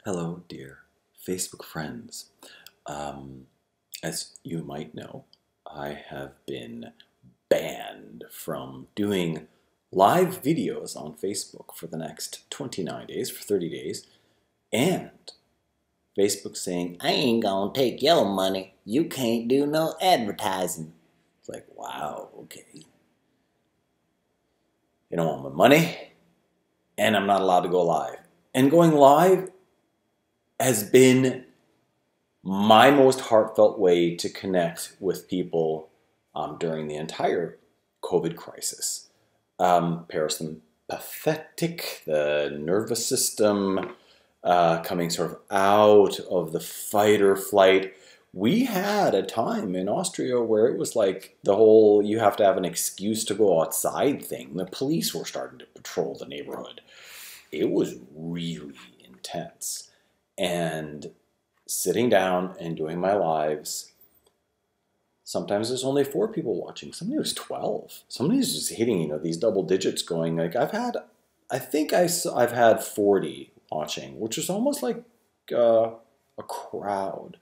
Hello, dear Facebook friends. As you might know, I have been banned from doing live videos on Facebook for the next 29 days, for 30 days, and Facebook saying, I ain't gonna take your money. You can't do no advertising. It's like, wow, okay. You don't want my money, and I'm not allowed to go live. And going live has been my most heartfelt way to connect with people during the entire COVID crisis. Parasympathetic, the nervous system coming sort of out of the fight or flight. We had a time in Austria where it was like the whole you have to have an excuse to go outside thing. The police were starting to patrol the neighborhood. It was really intense. And sitting down and doing my lives, sometimes there's only 4 people watching. Sometimes there's 12. Somebody's just hitting, these double digits going. Like I've had 40 watching, which is almost like a crowd.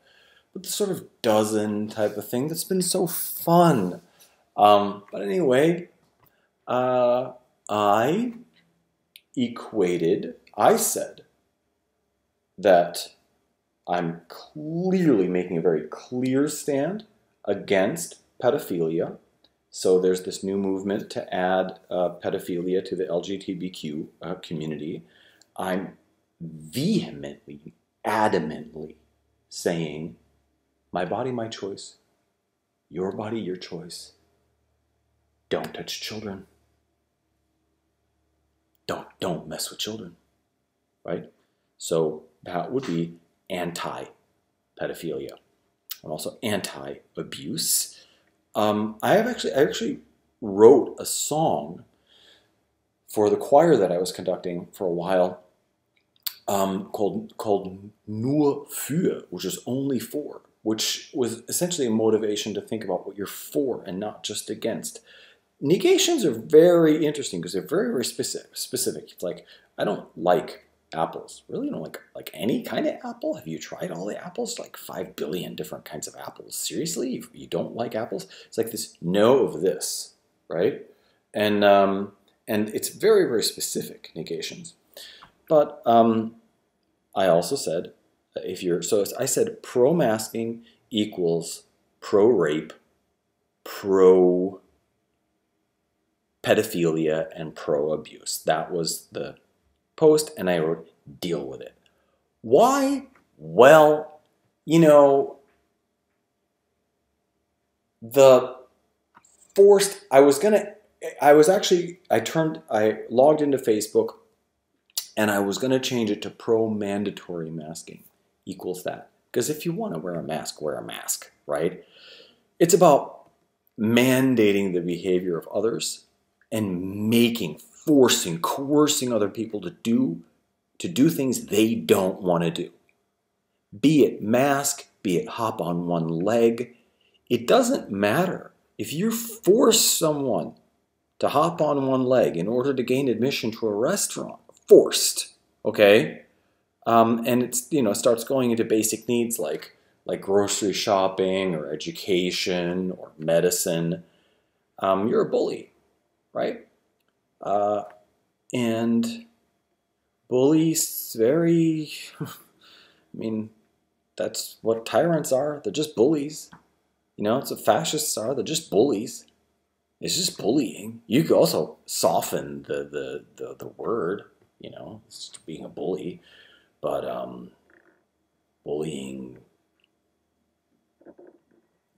But the sort of dozen type of thing that's been so fun. But anyway, I said that I'm clearly making a very clear stand against pedophilia. So there's this new movement to add pedophilia to the LGBTQ community. I'm vehemently, adamantly saying, my body, my choice. Your body, your choice. Don't touch children. Don't mess with children, right? So that would be anti-pedophilia. I'm also anti-abuse. I actually wrote a song for the choir that I was conducting for a while called Nur für, which is only for, which was essentially a motivation to think about what you're for and not just against. Negations are very interesting because they're very, very specific. It's like, I don't like apples. Really? You don't like any kind of apple? Have you tried all the apples? Like 5 billion different kinds of apples. Seriously? You don't like apples? It's like this no of this, right? And it's very, very specific negations. But I also said, I said pro-masking equals pro-rape, pro-pedophilia, and pro-abuse. That was the post, and I wrote, deal with it. Why? Well, I logged into Facebook, and I was going to change it to pro-mandatory masking equals that. Because if you want to wear a mask, right? It's about mandating the behavior of others and coercing other people to do things they don't want to do. Be it mask, be it hop on one leg. It doesn't matter. If you force someone to hop on one leg in order to gain admission to a restaurant, forced, okay? And it's, starts going into basic needs like grocery shopping or education or medicine. You're a bully, right? And bullies that's what tyrants are. They're just bullies. It's what fascists are. They're just bullies. It's just bullying. You could also soften the word, it's being a bully. But bullying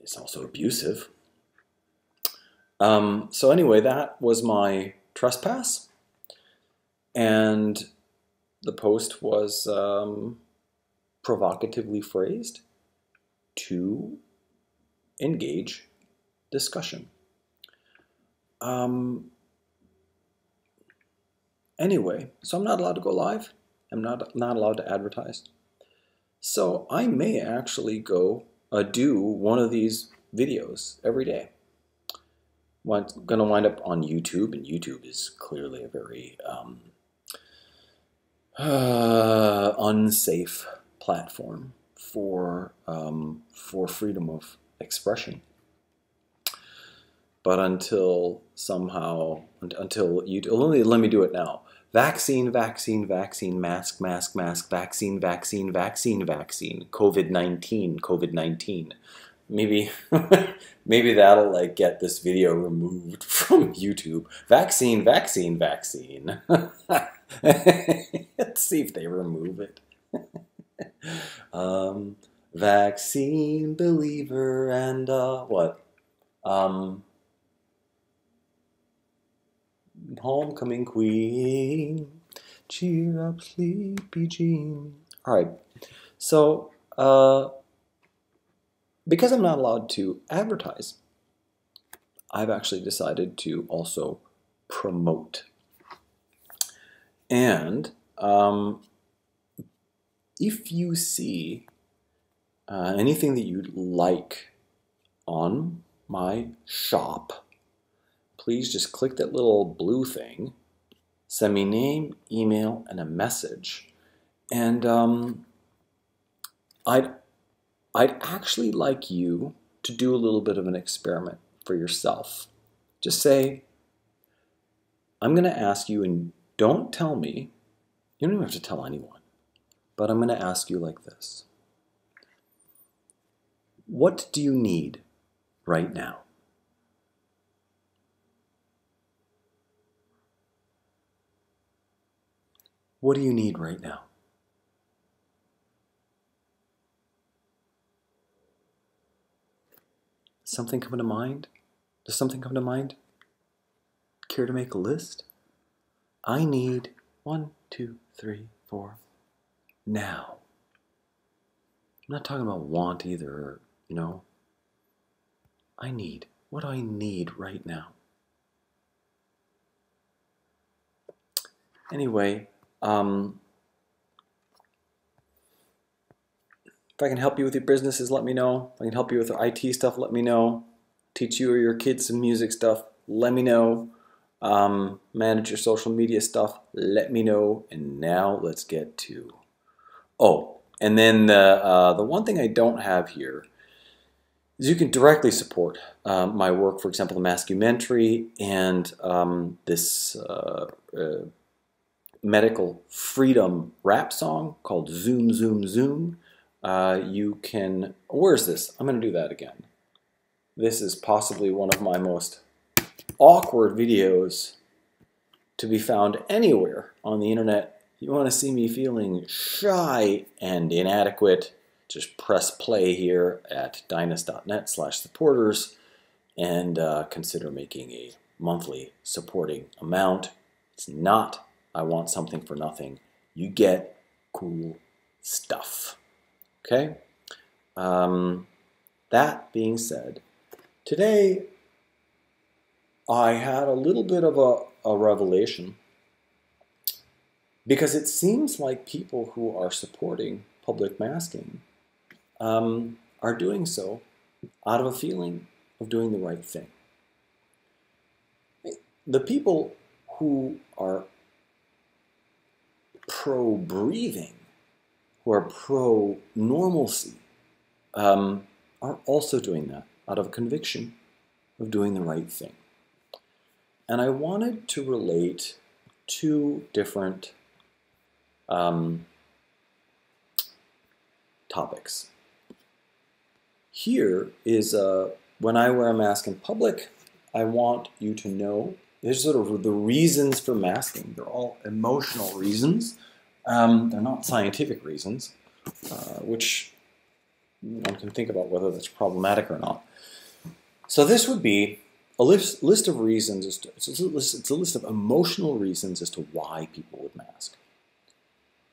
is also abusive. So anyway, that was my trespass. And the post was provocatively phrased to engage discussion. Anyway, so I'm not allowed to go live. I'm not allowed to advertise. So I may actually go do one of these videos every day. I'm going to wind up on YouTube, and YouTube is clearly a very unsafe platform for freedom of expression. But until you let me do it now. Vaccine, vaccine, vaccine, mask, mask, mask, vaccine, vaccine, vaccine, vaccine, COVID-19, COVID-19. Maybe maybe that'll like get this video removed from YouTube. Vaccine, vaccine, vaccine. Let's see if they remove it. Vaccine believer and what? Homecoming queen, cheer up, sleepy Jean. All right, so because I'm not allowed to advertise, I've actually decided to also promote. And if you see anything that you'd like on my shop, please just click that little blue thing, send me name, email, and a message. And I'd actually like you to do a little bit of an experiment for yourself. Just say, I'm going to ask you, and don't tell me, you don't even have to tell anyone, but I'm going to ask you like this. What do you need right now? What do you need right now? Something come to mind? Does something come to mind? Care to make a list? I need 1, 2, 3, 4 now. I'm not talking about want either, you know. I need. What do I need right now? Anyway, if I can help you with your businesses, let me know. If I can help you with the IT stuff, let me know. Teach you or your kids some music stuff, let me know. Manage your social media stuff, let me know. And now let's get to... Oh, and then the one thing I don't have here is you can directly support my work, for example, the Mascumentary and this medical freedom rap song called Zoom, Zoom, Zoom. You can, where's this? I'm going to do that again. This is possibly one of my most awkward videos to be found anywhere on the internet. If you want to see me feeling shy and inadequate, just press play here at dynast.net/supporters and consider making a monthly supporting amount. It's not, I want something for nothing. You get cool stuff. Okay? That being said, today I had a little bit of a revelation, because it seems like people who are supporting public masking are doing so out of a feeling of doing the right thing. The people who are pro-breathing, who are pro-normalcy, are also doing that out of conviction of doing the right thing. And I wanted to relate two different topics. Here is when I wear a mask in public, I want you to know there's sort of the reasons for masking. They're all emotional reasons. They're not scientific reasons, which one can think about whether that's problematic or not. So this would be a list of reasons. It's a list of emotional reasons as to why people would mask.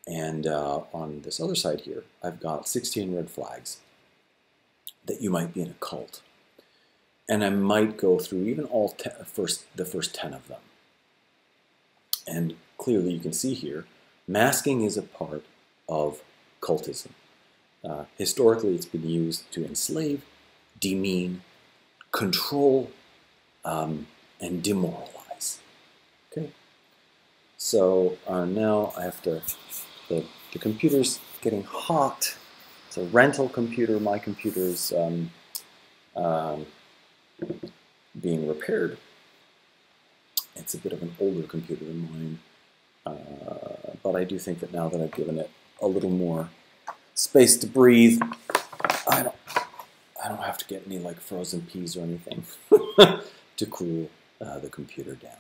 And on this other side here, I've got 16 red flags that you might be in a cult. And I might go through even the first 10 of them. And clearly you can see here, masking is a part of cultism. Historically, it's been used to enslave, demean, control, and demoralize. Okay. So now I have to, the The computer's getting hot. It's a rental computer. My computer's being repaired. It's a bit of an older computer than mine, but I do think that now that I've given it a little more space to breathe, I don't have to get any like frozen peas or anything to cool the computer down.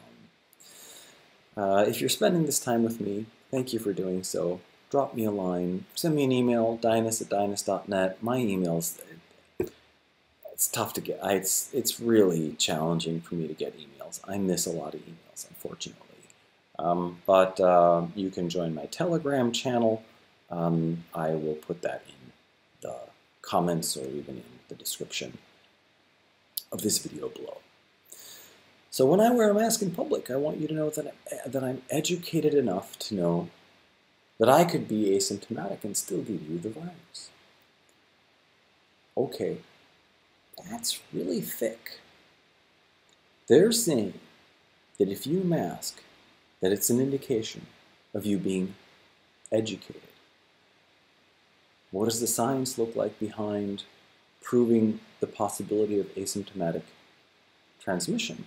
If you're spending this time with me, thank you for doing so. Drop me a line, send me an email, dinus@dinus.net. My email's, it's tough to get. It's really challenging for me to get emails. I miss a lot of emails, unfortunately. But you can join my Telegram channel. I will put that in the comments or even in the description of this video below. So when I wear a mask in public, I want you to know that I'm educated enough to know that I could be asymptomatic and still give you the virus. Okay, that's really thick. They're saying that if you mask, that it's an indication of you being educated. What does the science look like behind proving the possibility of asymptomatic transmission?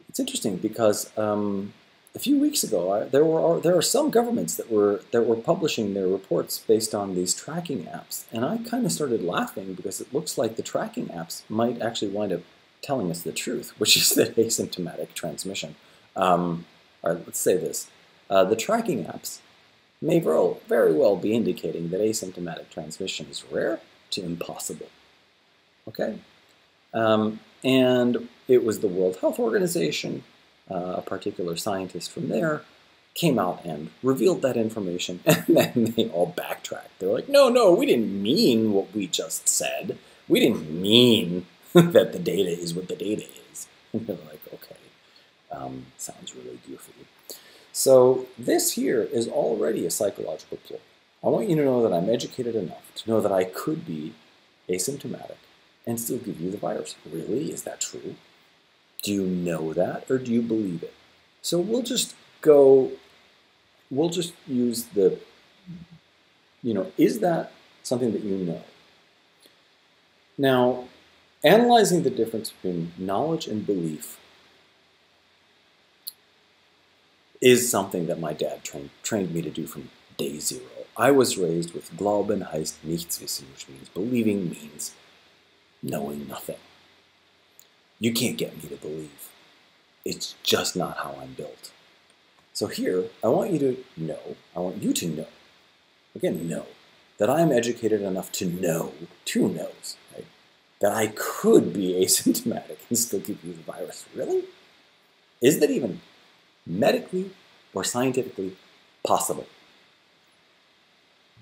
It's interesting because a few weeks ago, there are some governments that were publishing their reports based on these tracking apps, and I kind of started laughing because it looks like the tracking apps might actually wind up telling us the truth, which is that asymptomatic transmission. All right, let's say this: the tracking apps may very well be indicating that asymptomatic transmission is rare to impossible. Okay, and it was the World Health Organization. A particular scientist from there came out and revealed that information, and then they all backtracked. They're like, no, we didn't mean what we just said. We didn't mean that the data is what the data is. And they're like, okay, sounds really goofy. So this here is already a psychological ploy. I want you to know that I'm educated enough to know that I could be asymptomatic and still give you the virus. Really? Is that true? Do you know that, or do you believe it? So we'll just use the, is that something that you know? Now, analyzing the difference between knowledge and belief is something that my dad trained me to do from day zero. I was raised with Glauben heißt nichts wissen, which means believing means knowing nothing. You can't get me to believe. It's just not how I'm built. So here, I want you to know, again, know, that I'm educated enough to know, right, that I could be asymptomatic and still give you the virus. Really? Is that even medically or scientifically possible?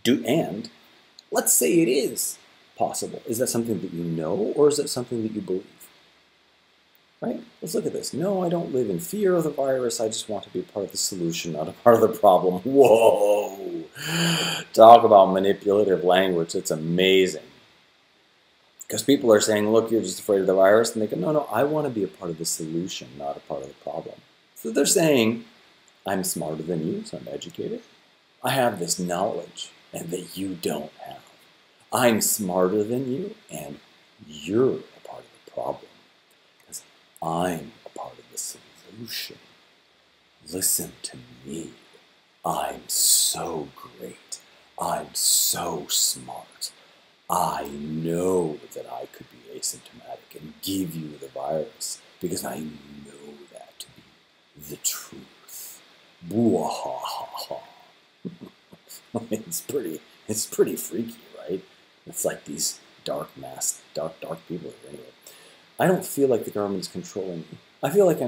And let's say it is possible. Is that something that you know, or is that something that you believe? Right? Let's look at this. No, I don't live in fear of the virus. I just want to be part of the solution, not a part of the problem. Whoa! Talk about manipulative language. It's amazing. Because people are saying, look, you're just afraid of the virus. And they go, no, I want to be a part of the solution, not a part of the problem. So they're saying, I'm smarter than you, so I'm educated. I have this knowledge, and that you don't have. I'm smarter than you, and you're a part of the problem. I'm a part of the solution. Listen to me. I'm so great. I'm so smart. I know that I could be asymptomatic and give you the virus because I know that to be the truth. Boo-ha-ha-ha. It's pretty freaky, right? It's like these dark people. Anyway. I don't feel like the government's controlling me. I feel like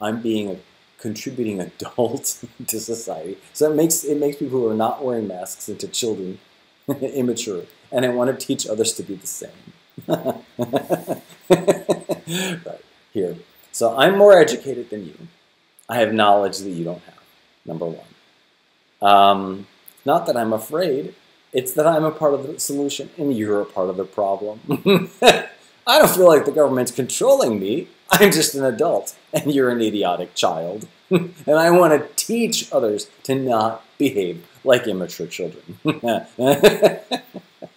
I'm being a contributing adult to society. So it makes people who are not wearing masks into children, immature, and I want to teach others to be the same. Right here. So I'm more educated than you. I have knowledge that you don't have. Number one. Not that I'm afraid. It's that I'm a part of the solution and you're a part of the problem. I don't feel like the government's controlling me. I'm just an adult, and you're an idiotic child. and I want to teach others to not behave like immature children.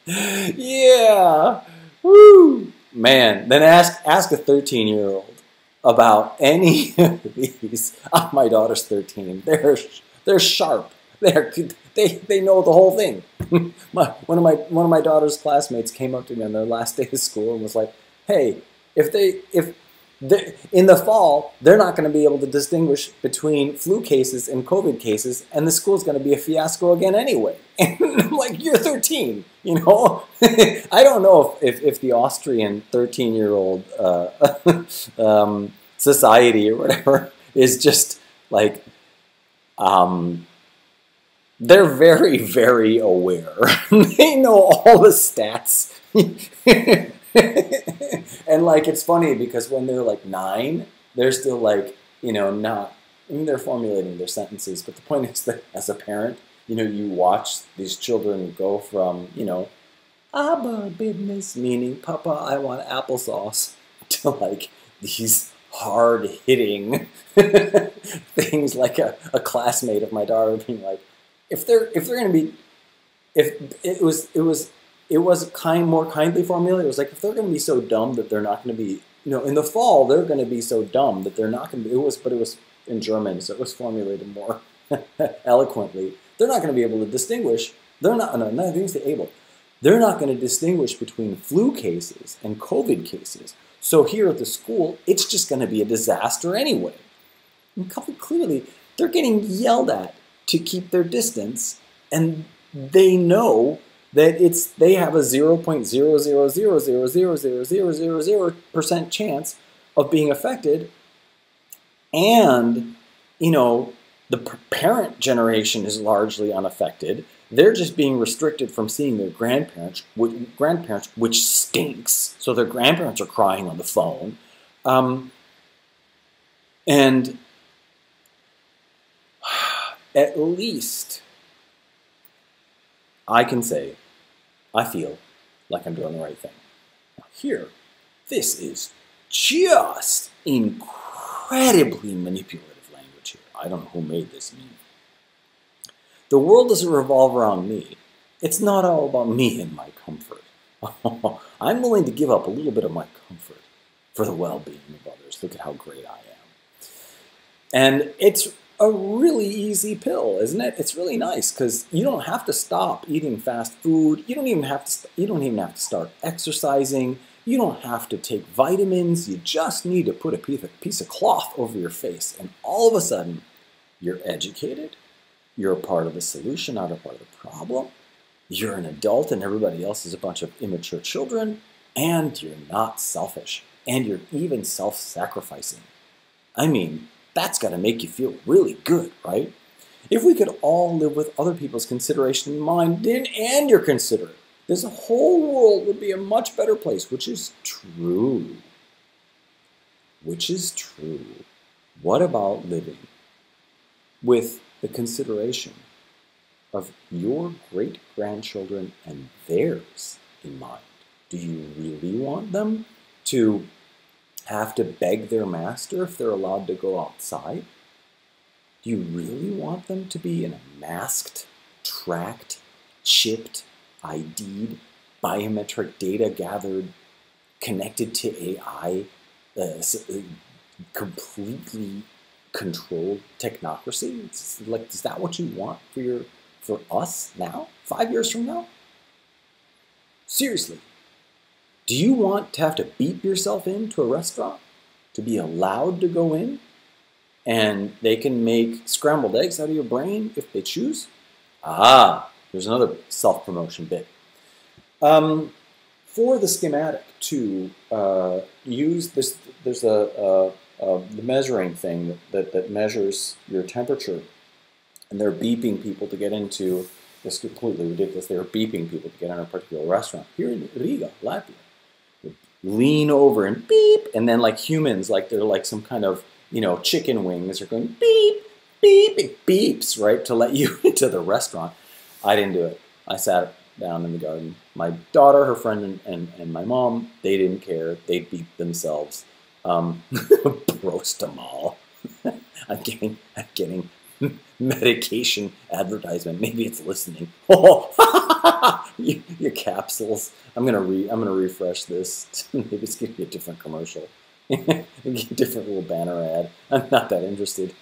Yeah. Woo. Man, then ask a 13-year-old about any of these. Oh, my daughter's 13. They're sharp. They know the whole thing. One of my daughter's classmates came up to me on their last day of school and was like, "Hey, if in the fall, they're not going to be able to distinguish between flu cases and COVID cases, and the school's going to be a fiasco again anyway." And I'm like, "You're 13, you know?" I don't know if the Austrian 13-year-old society or whatever is just like, they're very, very aware. They know all the stats. And like, it's funny because when they're like 9, they're still like, not, I mean, they're formulating their sentences. But the point is that as a parent, you watch these children go from, Abba business, meaning Papa, I want applesauce, to like these hard-hitting things like a classmate of my daughter being like, if they're going to be, if it was more kindly formulated. It was like, if they're going to be so dumb that they're not going to be, in the fall, they're going to be so dumb that they're not going to be, but it was in German, so it was formulated more eloquently. They're not going to be able to distinguish, they're not going to distinguish between flu cases and COVID cases. So here at the school, it's just going to be a disaster anyway. And clearly, they're getting yelled at to keep their distance, and they know that they have a 0.00000000000% chance of being affected, and the parent generation is largely unaffected. They're just being restricted from seeing their grandparents, which stinks. So their grandparents are crying on the phone, and at least I can say, I feel like I'm doing the right thing. Now here, this is just incredibly manipulative language here. I don't know who made this meme. The world doesn't revolve around me. It's not all about me and my comfort. I'm willing to give up a little bit of my comfort for the well-being of others. Look at how great I am. And it's a really easy pill, isn't it? It's really nice because you don't have to stop eating fast food. You don't even have to start exercising. You don't have to take vitamins. You just need to put a piece of cloth over your face, and all of a sudden, you're educated. You're a part of the solution, not a part of the problem. You're an adult, and everybody else is a bunch of immature children, and you're not selfish, and you're even self-sacrificing. I mean, that's got to make you feel really good, right? If we could all live with other people's consideration in mind, and you're considerate, this whole world would be a much better place, which is true. Which is true. What about living with the consideration of your great-grandchildren and theirs in mind? Do you really want them to have to beg their master if they're allowed to go outside? Do you really want them to be in a masked, tracked, chipped, ID'd, biometric data gathered, connected to AI, completely controlled technocracy? It's like, is that what you want for us now, 5 years from now? Seriously. Do you want to have to beep yourself into a restaurant to be allowed to go in, and they can make scrambled eggs out of your brain if they choose? There's another self-promotion bit. For the schematic to use this, there's the measuring thing that measures your temperature, and they're beeping people to get into this. Completely ridiculous. They're beeping people to get in a particular restaurant here in Riga, Latvia. Lean over and beep, and then like humans, like they're like some kind of, chicken wings are going beep, beep, it beeps, right, to let you into the restaurant. I didn't do it. I sat down in the garden. My daughter, her friend, and my mom, they didn't care. They beeped themselves. Roast them all. I'm getting medication advertisement. Maybe it's listening. Oh, your capsules. I'm gonna refresh this. Maybe it's gonna be a different commercial, a different little banner ad. I'm not that interested.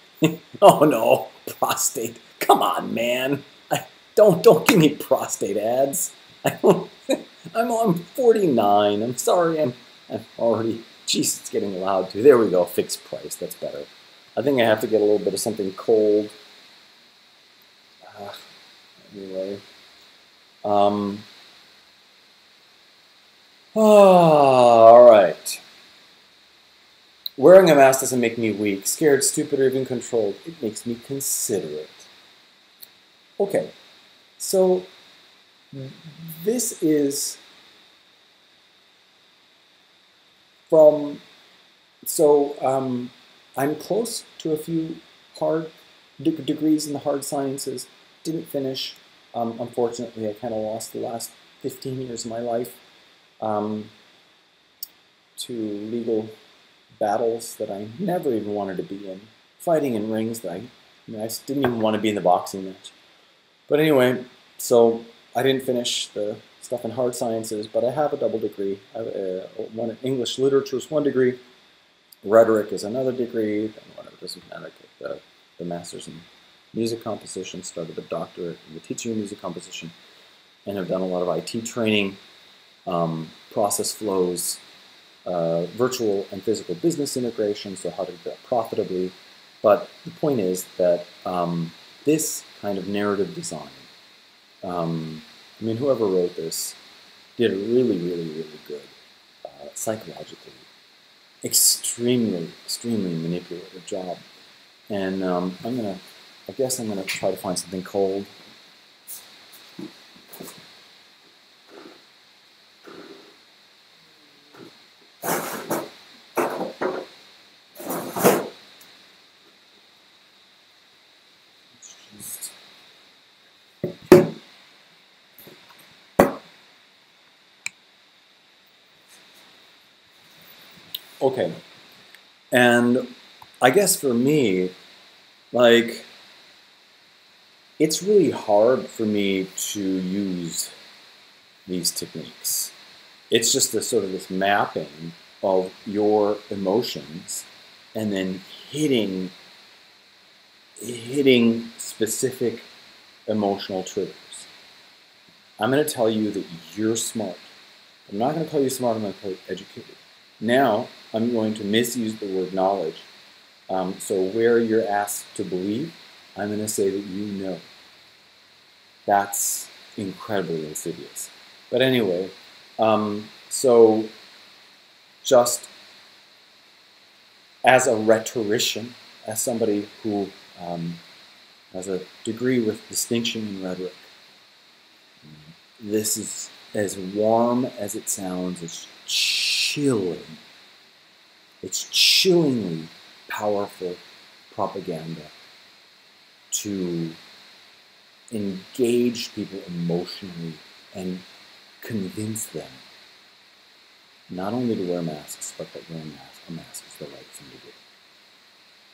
Oh no, prostate. Come on, man. Don't give me prostate ads. I'm 49. I'm sorry. I'm already. Jeez, it's getting loud too. There we go. Fixed price. That's better. I think I have to get a little bit of something cold. Anyway. All right. Wearing a mask doesn't make me weak, scared, stupid, or even controlled. It makes me considerate. Okay. So this is from, I'm close to a few hard degrees in the hard sciences. Didn't finish. Unfortunately, I kind of lost the last 15 years of my life to legal battles that I never even wanted to be in. Fighting in rings that I didn't even want to be in the boxing match. But anyway, so I didn't finish the stuff in hard sciences, but I have a double degree. One in English literature is 1 degree, rhetoric is another degree, then whatever, doesn't matter. The master's in music composition, started a doctorate in the teaching of music composition, and have done a lot of IT training, process flows, virtual and physical business integration, so how to do that profitably. But the point is that this kind of narrative design, whoever wrote this did a really, really, really good, psychologically, extremely, extremely manipulative job. And I guess I'm gonna try to find something cold. Okay, and I guess for me, like, it's really hard for me to use these techniques. It's just this mapping of your emotions and then hitting specific emotional triggers. I'm going to tell you that you're smart. I'm not going to call you smart, I'm going to call you educated. Now, I'm going to misuse the word knowledge. So where you're asked to believe, I'm going to say that you know. That's incredibly insidious. But anyway, so just as a rhetorician, as somebody who has a degree with distinction in rhetoric, this is as warm as it sounds. It's chilling. It's chillingly powerful propaganda to engage people emotionally and convince them not only to wear masks, but that wearing a mask is the right thing to do.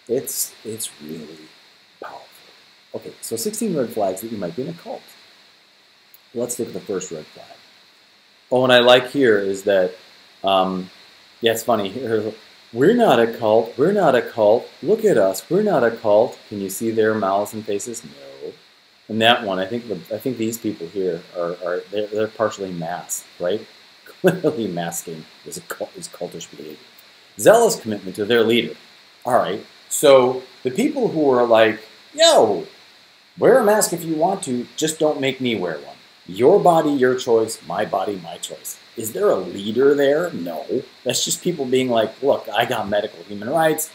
It's really powerful. Okay, so 16 red flags that you might be in a cult. Let's look at the first red flag. Oh, and I like here is that, yeah, it's funny. Here, we're not a cult. We're not a cult. Look at us. We're not a cult. Can you see their mouths and faces? No. And that one, I think these people here they're partially masked, right? Clearly masking is cultish behavior. Zealous commitment to their leader. All right. So the people who are like, yo, wear a mask if you want to, just don't make me wear one. Your body, your choice. My body, my choice. Is there a leader there? No. That's just people being like, look, I got medical human rights.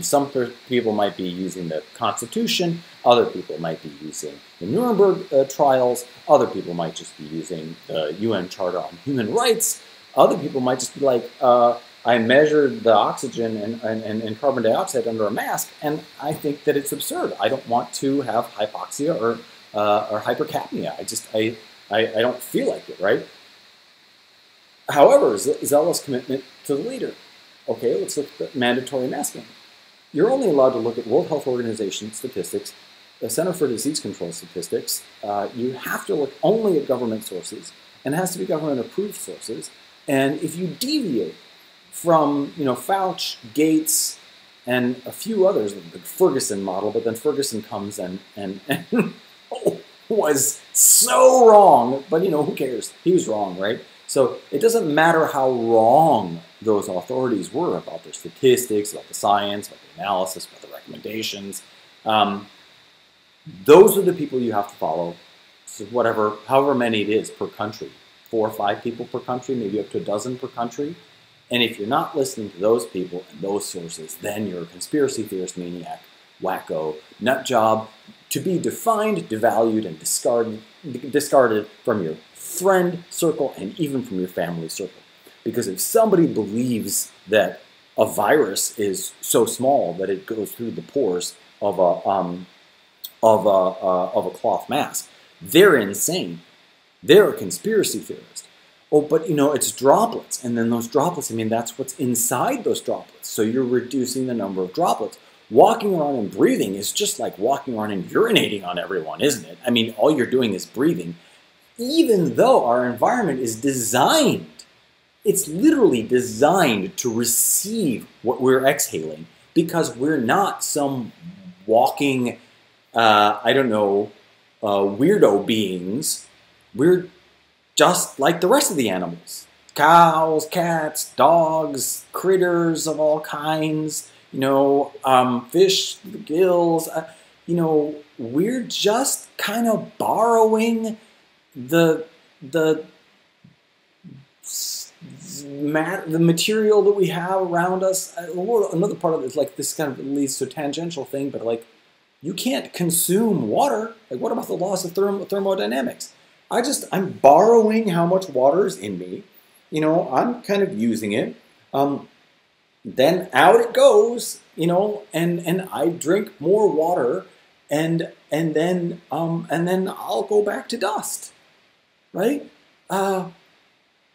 Some people might be using the Constitution. Other people might be using the Nuremberg trials. Other people might just be using the UN Charter on Human Rights. Other people might just be like, I measured the oxygen and carbon dioxide under a mask, and I think that it's absurd. I don't want to have hypoxia or hypercapnia. I don't feel like it, right? However, zealous commitment to the leader. Okay, let's look at mandatory masking. you're only allowed to look at World Health Organization statistics, the Center for Disease Control statistics. You have to look only at government sources, and it has to be government-approved sources. And if you deviate from, Fauci, Gates, and a few others, the Ferguson model, but then Ferguson comes and was so wrong, but who cares? He was wrong, right? So it doesn't matter how wrong those authorities were about their statistics, about the science, about the analysis, about the recommendations. Those are the people you have to follow. So however many it is per country, 4 or 5 people per country, maybe up to a dozen per country. And if you're not listening to those people and those sources, then you're a conspiracy theorist, maniac, wacko, nut job, to be defined, devalued, and discarded from your friend circle and even from your family circle. Because if somebody believes that a virus is so small that it goes through the pores of a cloth mask, they're insane. They're a conspiracy theorist. Oh, but it's droplets, and then those droplets, that's what's inside those droplets. So you're reducing the number of droplets. Walking around and breathing is just like walking around and urinating on everyone, isn't it? All you're doing is breathing. Even though our environment is designed, it's literally designed to receive what we're exhaling, because we're not some walking, weirdo beings. We're just like the rest of the animals. Cows, cats, dogs, critters of all kinds, fish, gills, we're just kind of borrowing the material that we have around us. Another part of it is like this kind of leads to a tangential thing, but like you can't consume water. Like what about the laws of thermodynamics? I'm borrowing how much water is in me. I'm kind of using it. Then out it goes, and I drink more water, and then I'll go back to dust, right? I'm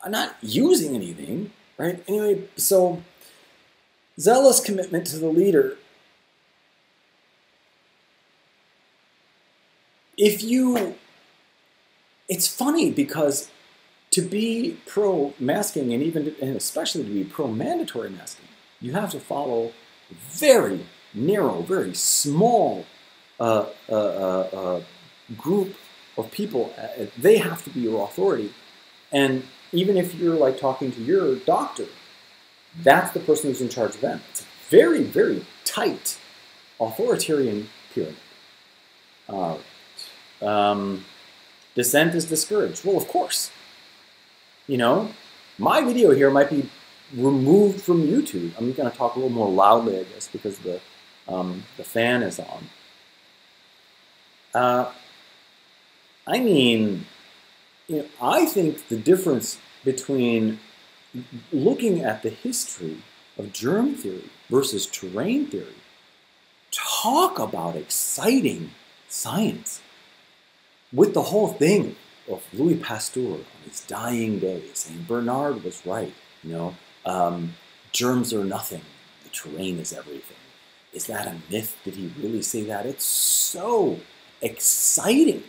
not using anything, right? Anyway, so zealous commitment to the leader. It's funny because to be pro-masking and especially to be pro-mandatory masking, you have to follow very narrow, very small group of people. They have to be your authority. And even if you're like talking to your doctor, that's the person who's in charge of them. It's a very, very tight authoritarian pyramid. Dissent is discouraged. Well, of course. My video here might be removed from YouTube. I'm going to talk a little more loudly, I guess, because the fan is on. I think the difference between looking at the history of germ theory versus terrain theory, talk about exciting science. With the whole thing of Louis Pasteur on his dying day saying Bernard was right, germs are nothing, the terrain is everything. Is that a myth? Did he really say that? It's so exciting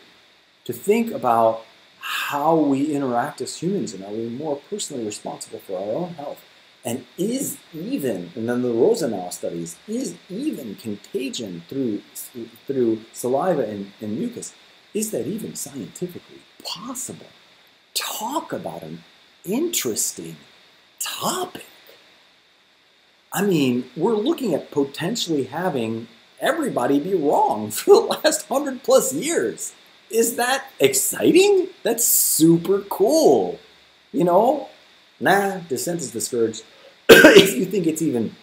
to think about how we interact as humans, and are we more personally responsible for our own health? And and then the Rosenau studies, is even contagion through saliva and mucus, is that even scientifically possible? Talk about an interesting topic. We're looking at potentially having everybody be wrong for the last 100+ years. Is that exciting? That's super cool. Dissent is discouraged. If you think it's even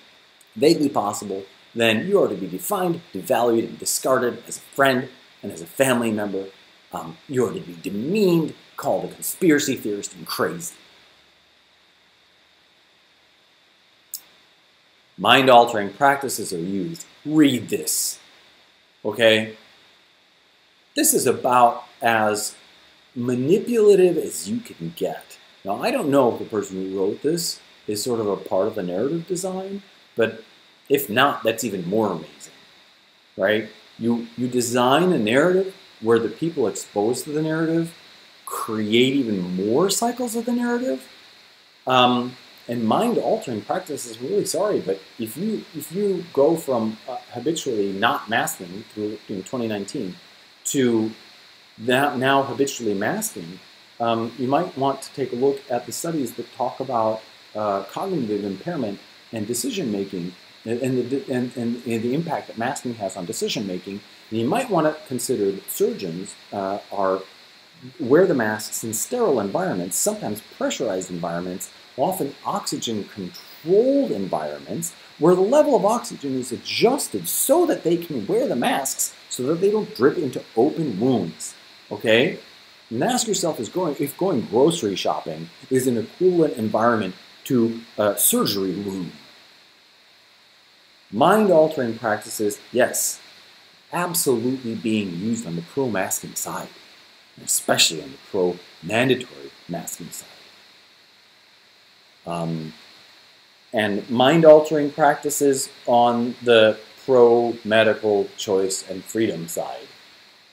vaguely possible, then you are to be defined, devalued, and discarded as a friend and as a family member. You are to be demeaned, called a conspiracy theorist, and crazy. Mind-altering practices are used. Read this. Okay? This is about as manipulative as you can get. Now, I don't know if the person who wrote this is sort of a part of the narrative design, but If not, that's even more amazing, right? You design a narrative where the people exposed to the narrative create even more cycles of the narrative. And mind-altering practices, really sorry, but if you go from habitually not masking through in 2019 to now habitually masking, you might want to take a look at the studies that talk about cognitive impairment and decision making, and the impact that masking has on decision making. And you might want to consider that surgeons wear the masks in sterile environments, sometimes pressurized environments, often oxygen-controlled environments, where the level of oxygen is adjusted so that they can wear the masks so that they don't drip into open wounds. Okay? And ask yourself if going grocery shopping is an equivalent environment to a surgery room. Mind-altering practices, yes, absolutely being used on the pro-masking side, especially on the pro-mandatory masking side. And mind-altering practices on the pro-medical choice and freedom side.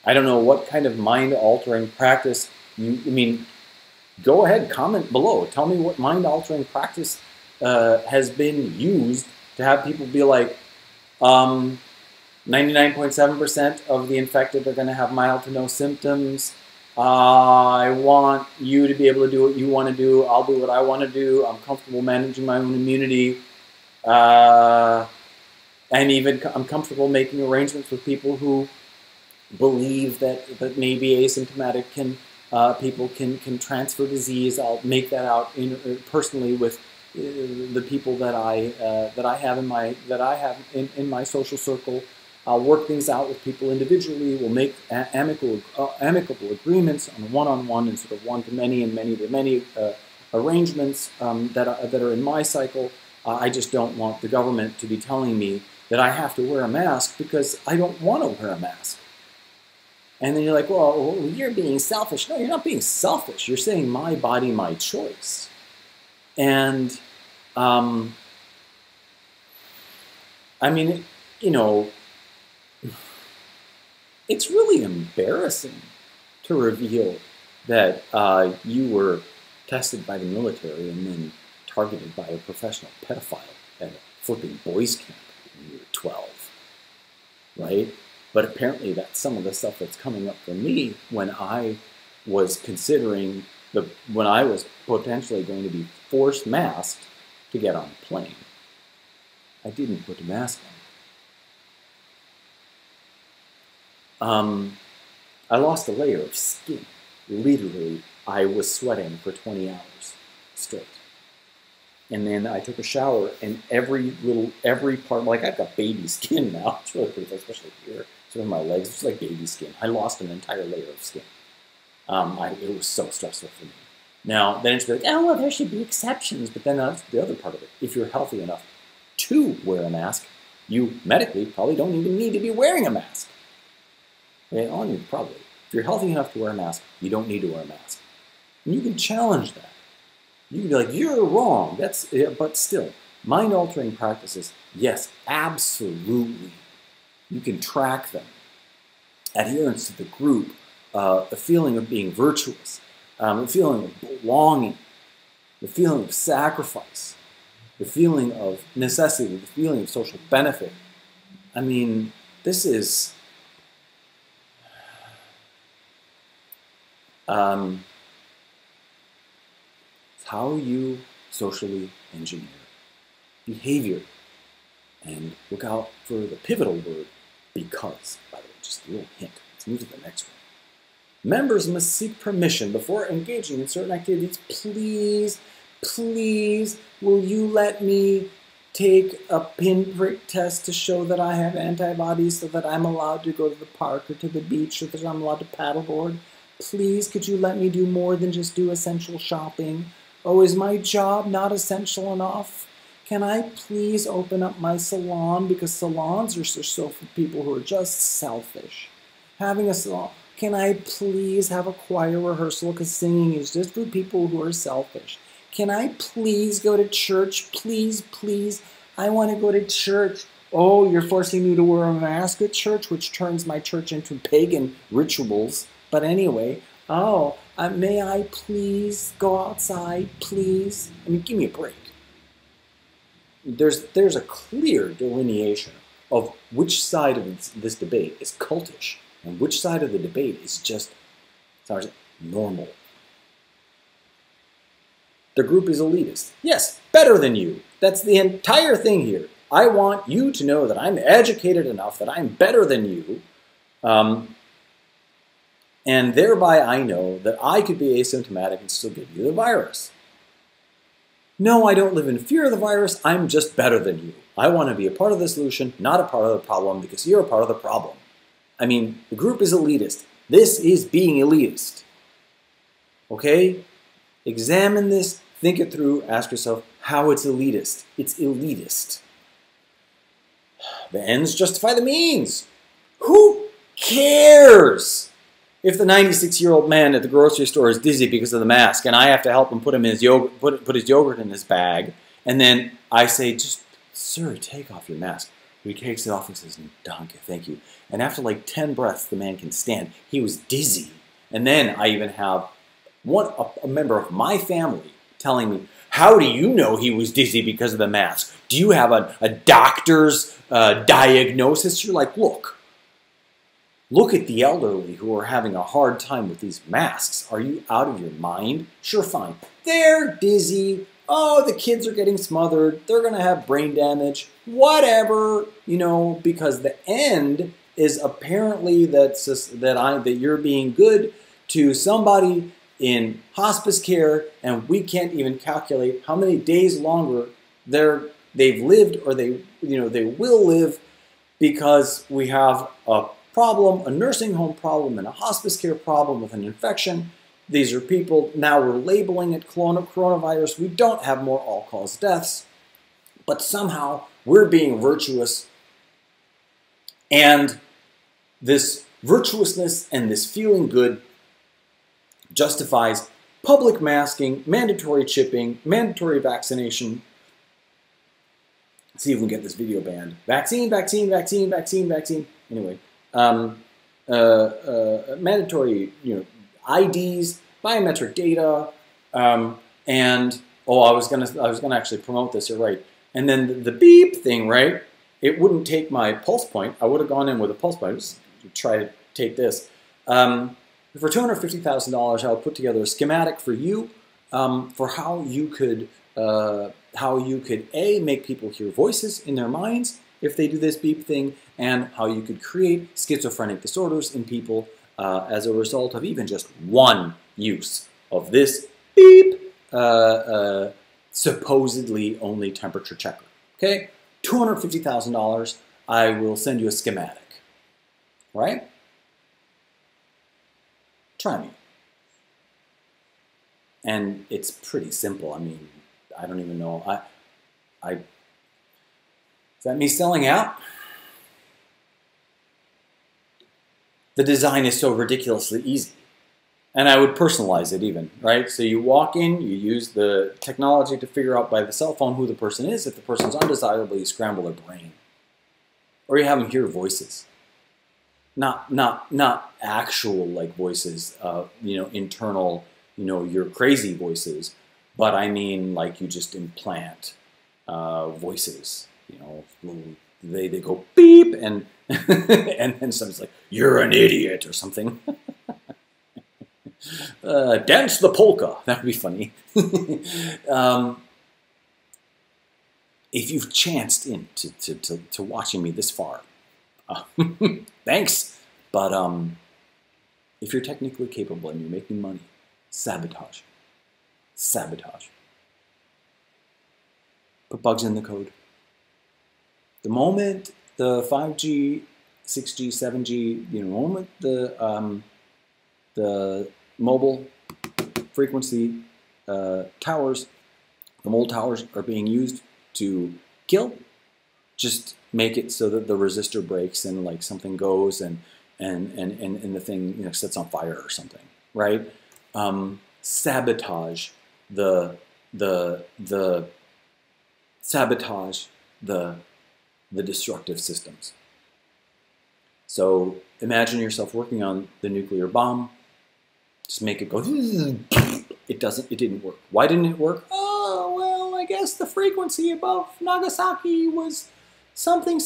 I don't know what kind of mind-altering practice go ahead, comment below. Tell me what mind-altering practice has been used to have people be like, 99.7% of the infected are going to have mild to no symptoms. I want you to be able to do what you want to do. I'll do what I want to do. I'm comfortable managing my own immunity. And even I'm comfortable making arrangements with people who believe that maybe asymptomatic people can transfer disease. I'll make that out personally with the people that I have in my social circle. I'll work things out with people individually. We'll make amicable agreements on one-on-one and sort of one-to-many and many-to-many arrangements that are in my cycle. I just don't want the government to be telling me that I have to wear a mask because I don't want to wear a mask. And then you're like, well, you're being selfish. No, you're not being selfish. You're saying my body, my choice. And, it's really embarrassing to reveal that you were tested by the military and then targeted by a professional pedophile at a flipping boys camp when you were 12, right? But apparently that's some of the stuff that's coming up for me when I was considering when I was potentially going to be forced masked to get on a plane. I didn't put a mask on. I lost a layer of skin. Literally, I was sweating for 20 hours straight. And then I took a shower, and every part, like I've got baby skin now. It's really pretty, especially here. Some of my legs, it's like baby skin. I lost an entire layer of skin. It was so stressful for me. Now, then it's like, oh, well, there should be exceptions. But then that's the other part of it. If you're healthy enough to wear a mask, you medically probably don't even need to be wearing a mask. Okay, probably. If you're healthy enough to wear a mask, you don't need to wear a mask. And you can challenge that. You can be like, you're wrong. But still, mind-altering practices, yes, absolutely. You can track them. Adherence to the group, the feeling of being virtuous, the feeling of belonging, the feeling of sacrifice, the feeling of necessity, the feeling of social benefit. I mean, this is... it's how you socially engineer behavior. And look out for the pivotal word, because. By the way, just a little hint. Let's move to the next one. Members must seek permission before engaging in certain activities. Please, please, will you let me take a pinprick test to show that I have antibodies so that I'm allowed to go to the park or to the beach or that I'm allowed to paddleboard? Please, could you let me do more than just do essential shopping? Oh, is my job not essential enough? Can I please open up my salon? Because salons are so for people who are just selfish. Having a salon. Can I please have a choir rehearsal? Because singing is just for people who are selfish. Can I please go to church? Please, please. I want to go to church. Oh, you're forcing me to wear a mask at church, which turns my church into pagan rituals. But anyway, oh, may I please go outside, please? I mean, give me a break. There's a clear delineation of which side of this debate is cultish and which side of the debate is just normal. The group is elitist. Yes, better than you. That's the entire thing here. I want you to know that I'm educated enough, that I'm better than you, and thereby I know that I could be asymptomatic and still give you the virus. No, I don't live in fear of the virus. I'm just better than you. I want to be a part of the solution, not a part of the problem, because you're a part of the problem. I mean, the group is elitist. This is being elitist. Okay? Examine this, think it through, ask yourself how it's elitist. It's elitist. The ends justify the means. Who cares if the 96-year-old man at the grocery store is dizzy because of the mask and I have to help him put his yogurt in his bag, and then I say, just, sir, take off your mask. He takes it off and says, danke, thank you. And after like 10 breaths, the man can stand. He was dizzy. And then I even have a member of my family telling me, how do you know he was dizzy because of the mask? Do you have a doctor's diagnosis? You're like, look at the elderly who are having a hard time with these masks. Are you out of your mind? Sure, fine. They're dizzy. Oh, the kids are getting smothered. They're going to have brain damage. Whatever, because the end is apparently that you're being good to somebody in hospice care, and we can't even calculate how many days longer they've lived or they will live, because we have a problem, a nursing home problem and a hospice care problem with an infection. These are people, now we're labeling it coronavirus. We don't have more all-cause deaths, but somehow we're being virtuous, and this virtuousness and this feeling good justifies public masking, mandatory chipping, mandatory vaccination. Let's see if we can get this video banned. Vaccine, vaccine, vaccine, vaccine, vaccine. Anyway, mandatory, IDs, biometric data, and I was gonna actually promote this. You're right. And then the beep thing, right? It wouldn't take my pulse point. I would have gone in with a pulse point. Just try to take this. For $250,000, I would put together a schematic for you for how you could A, make people hear voices in their minds if they do this beep thing, and how you could create schizophrenic disorders in people as a result of even just one use of this beep supposedly only temperature checker. Okay, $250,000. I will send you a schematic. Right? Try me. And it's pretty simple. I mean, I don't even know. Is that me selling out? The design is so ridiculously easy. And I would personalize it even, right? So you walk in, you use the technology to figure out by the cell phone who the person is. If the person's undesirable, you scramble their brain. Or you have them hear voices. Not actual like voices, internal, your crazy voices, but I mean like you just implant voices, they go beep and and then someone's like, you're an idiot or something. Dance the polka. That would be funny. If you've chanced in to watching me this far, thanks. But if you're technically capable and you're making money, sabotage. Sabotage. Put bugs in the code. The moment the 5G, 6G, 7G, the moment the mobile frequency towers, the mobile towers are being used to kill, just make it so that the resistor breaks and like something goes and the thing sets on fire or something, right? Sabotage sabotage the the destructive systems. So imagine yourself working on the nuclear bomb. Just make it go. It didn't work. Why didn't it work? Oh, well, I guess the frequency above Nagasaki was something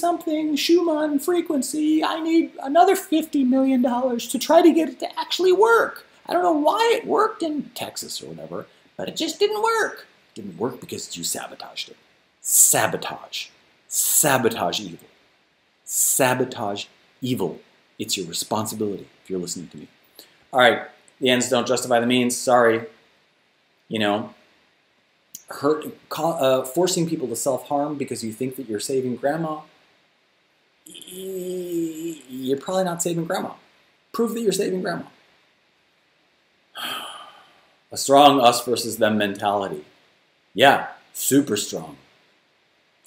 Schumann frequency. I need another $50 million to try to get it to actually work. I don't know why it worked in Texas or whatever, but it just didn't work. It didn't work because you sabotaged it. Sabotage. Sabotage evil. Sabotage evil. It's your responsibility if you're listening to me. All right, the ends don't justify the means. Sorry. You know, forcing people to self-harm because you think that you're saving grandma, you're probably not saving grandma. Prove that you're saving grandma. A strong us versus them mentality. Yeah, super strong.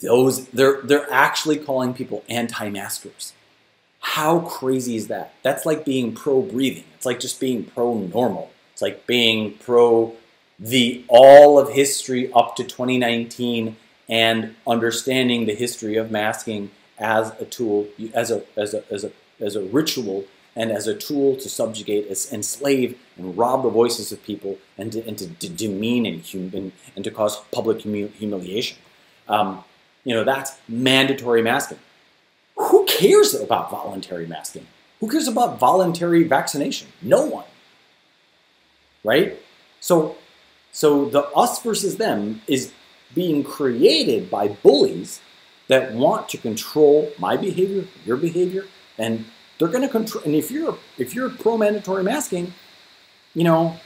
They're actually calling people anti-maskers. How crazy is that? That's like being pro-breathing. It's like just being pro-normal. It's like being pro all of history up to 2019 and understanding the history of masking as a tool, as a ritual, and as a tool to subjugate, enslave, and rob the voices of people, and to demean and to cause public humiliation. You know, that's mandatory masking. Who cares about voluntary masking? Who cares about voluntary vaccination? No one. Right? So the us versus them is being created by bullies that want to control my behavior, your behavior, and they're going to control. And if you're pro-mandatory masking, you know,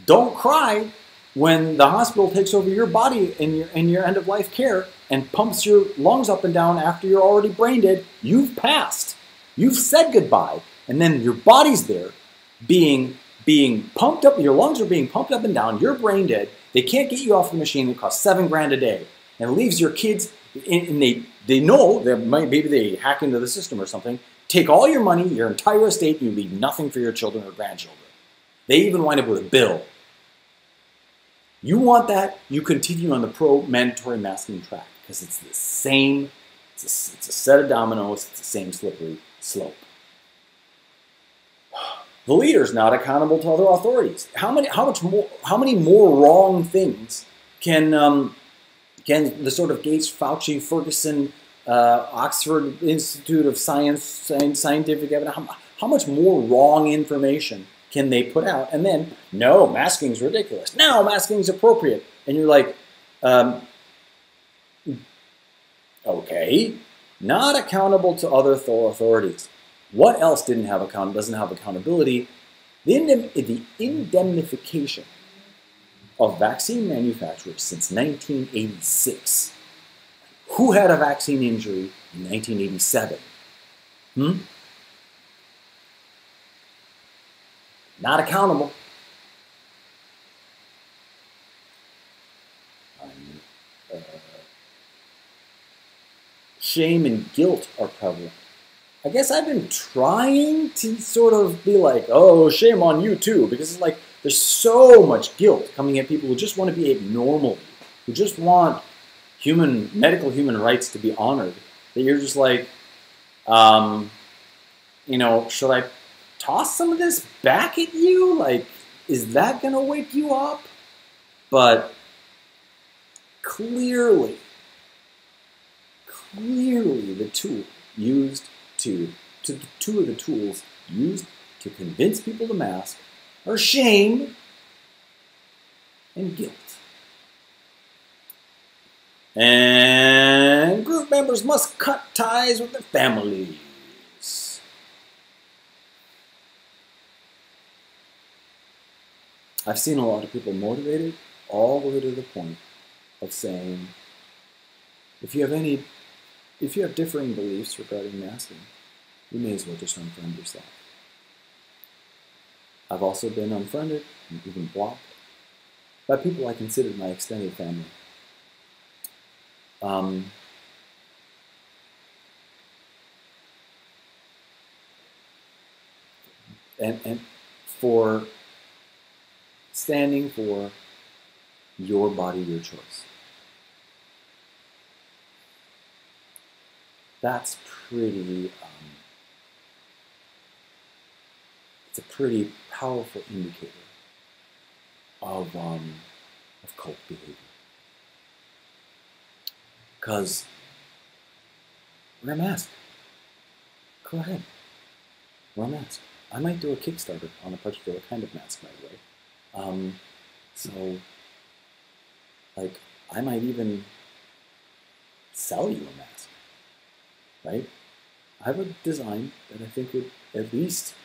don't cry when the hospital takes over your body in your end-of-life care and pumps your lungs up and down after you're already brain dead. You've passed. You've said goodbye, and then your body's there being pumped up, your lungs are being pumped up and down, you're brain dead, they can't get you off the machine that costs $7 grand a day, and it leaves your kids, and they know, maybe they hack into the system or something, take all your money, your entire estate, and you leave nothing for your children or grandchildren. They even wind up with a bill. You want that, you continue on the pro-mandatory masking track, because it's the same, it's a set of dominoes, it's the same slippery slope. The leader's not accountable to other authorities. How many more wrong things can the sort of Gates, Fauci, Ferguson, Oxford Institute of Scientific Evidence, how much more wrong information can they put out? And then, no, masking's ridiculous. No, masking's appropriate. And you're like, okay, not accountable to other authorities. What else doesn't have accountability? The indemnification of vaccine manufacturers since 1986. Who had a vaccine injury in 1987? Not accountable. Shame and guilt are prevalent. I guess I've been trying to sort of be like, oh, shame on you too, because it's like there's so much guilt coming at people who just want to behave normally, who just want medical human rights to be honored, that you're just like, you know, should I toss some of this back at you? Like, is that going to wake you up? But clearly the tool used two of the tools used to convince people to mask are shame and guilt. And group members must cut ties with their families. I've seen a lot of people motivated all the way to the point of saying, if you have differing beliefs regarding masking, you may as well just unfriend yourself. I've also been unfriended and even blocked by people I considered my extended family. And for standing for your body, your choice. that's pretty, it's a pretty powerful indicator of cult behavior. Because wear a mask. Go ahead. Wear a mask. I might do a Kickstarter on a particular kind of mask, by the way. So, like, I might even sell you a mask, right? I have a design that I think would at least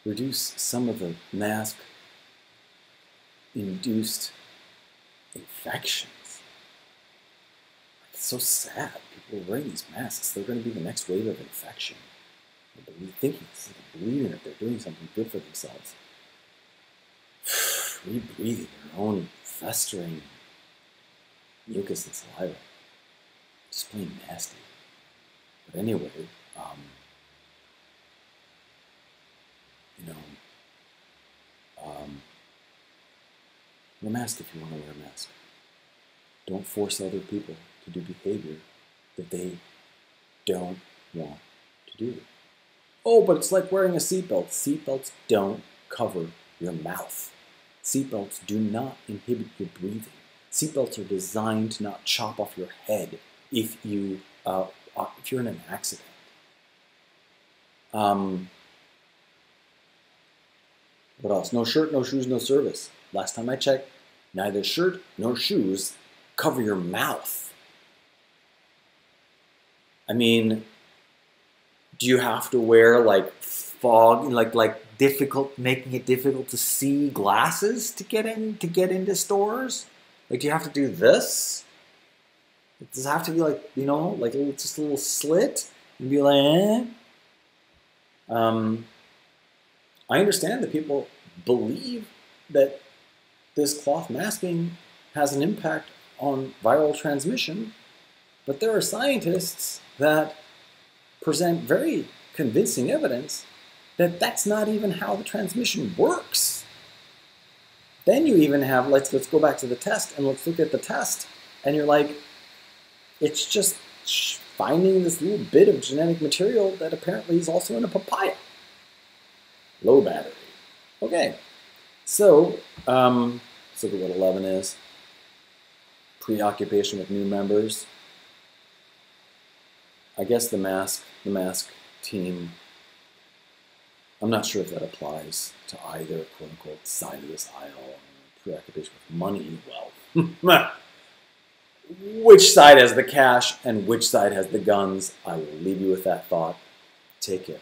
reduce some of the mask-induced infections. It's so sad. People are wearing these masks. They're going to be the next wave of infection. They're believing that they're doing something good for themselves. Rebreathing their own festering mucus and saliva. Just plain nasty. But anyway, wear a mask if you want to wear a mask. Don't force other people to do behavior that they don't want to do. Oh, but it's like wearing a seatbelt. Seatbelts don't cover your mouth. Seatbelts do not inhibit your breathing. Seatbelts are designed to not chop off your head if you're in an accident. What else? No shirt, no shoes, no service. Last time I checked, neither shirt nor shoes cover your mouth. I mean, do you have to wear like fog, like difficult, making it difficult to see glasses to get into stores? Like, do you have to do this? Does it have to be like, like just a little slit and be like, eh? I understand that people believe that this cloth masking has an impact on viral transmission, but there are scientists that present very convincing evidence that that's not even how the transmission works. Then you even have, let's go back to the test and let's look at the test, and you're like, it's just finding this little bit of genetic material that apparently is also in a papaya. Low battery. Okay, so let's look at what 11 is. Preoccupation with new members. I guess the mask team, I'm not sure if that applies to either quote-unquote side of this aisle. Preoccupation with money, well, which side has the cash and which side has the guns? I will leave you with that thought. Take care.